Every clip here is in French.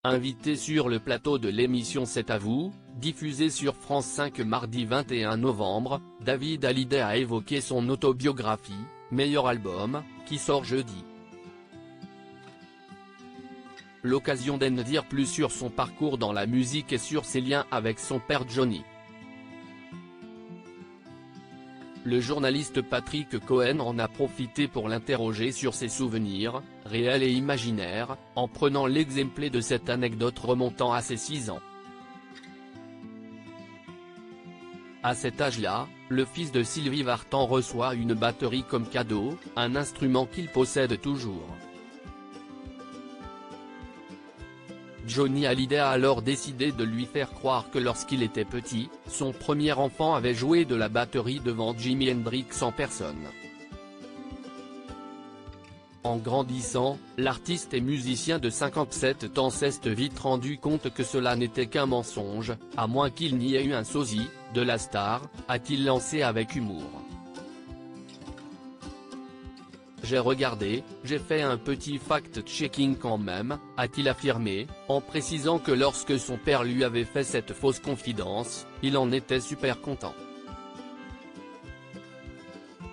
Invité sur le plateau de l'émission C'est à vous, diffusée sur France 5 mardi 21 novembre, David Hallyday a évoqué son autobiographie, Meilleur album, qui sort jeudi. L'occasion d'en dire plus sur son parcours dans la musique et sur ses liens avec son père Johnny. Le journaliste Patrick Cohen en a profité pour l'interroger sur ses souvenirs, réels et imaginaires, en prenant l'exemple de cette anecdote remontant à ses 6 ans. À cet âge-là, le fils de Sylvie Vartan reçoit une batterie comme cadeau, un instrument qu'il possède toujours. Johnny Hallyday a alors décidé de lui faire croire que lorsqu'il était petit, son premier enfant avait joué de la batterie devant Jimi Hendrix en personne. En grandissant, l'artiste et musicien de 57 ans s'est vite rendu compte que cela n'était qu'un mensonge, à moins qu'il n'y ait eu un sosie, de la star, a-t-il lancé avec humour. J'ai regardé, j'ai fait un petit fact-checking quand même, a-t-il affirmé, en précisant que lorsque son père lui avait fait cette fausse confidence, il en était super content.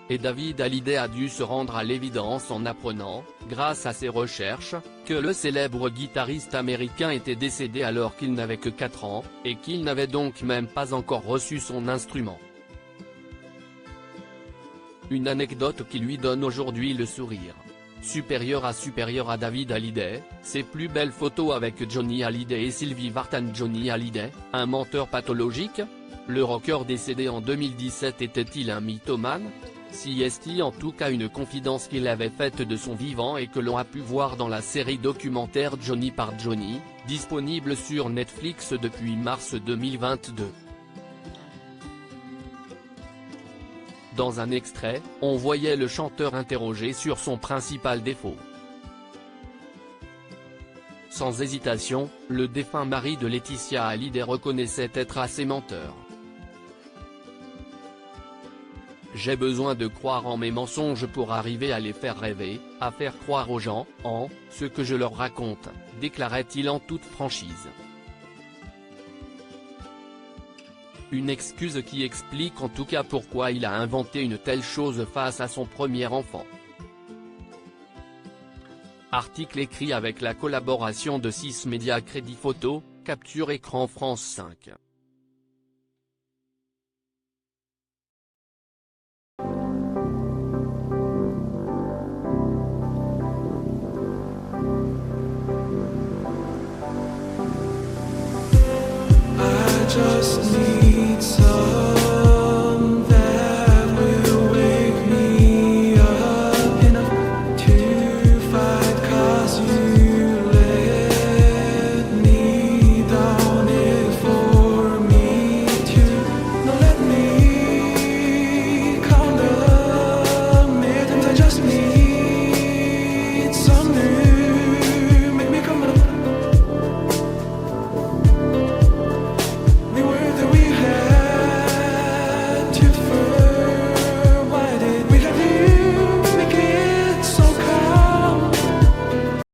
Et David Hallyday a dû se rendre à l'évidence en apprenant, grâce à ses recherches, que le célèbre guitariste américain était décédé alors qu'il n'avait que 4 ans, et qu'il n'avait donc même pas encore reçu son instrument. Une anecdote qui lui donne aujourd'hui le sourire. Supérieur à David Hallyday, ses plus belles photos avec Johnny Hallyday et Sylvie Vartan. Johnny Hallyday, un menteur pathologique? Le rocker décédé en 2017 était-il un mythomane? Si est-il en tout cas une confidence qu'il avait faite de son vivant et que l'on a pu voir dans la série documentaire Johnny par Johnny, disponible sur Netflix depuis mars 2022. Dans un extrait, on voyait le chanteur interrogé sur son principal défaut. Sans hésitation, le défunt mari de Laetitia Hallyday reconnaissait être assez menteur. J'ai besoin de croire en mes mensonges pour arriver à les faire rêver, à faire croire aux gens, en ce que je leur raconte, déclarait-il en toute franchise. Une excuse qui explique en tout cas pourquoi il a inventé une telle chose face à son premier enfant. Article écrit avec la collaboration de 6 médias Crédit Photo, Capture Écran France 5. I just need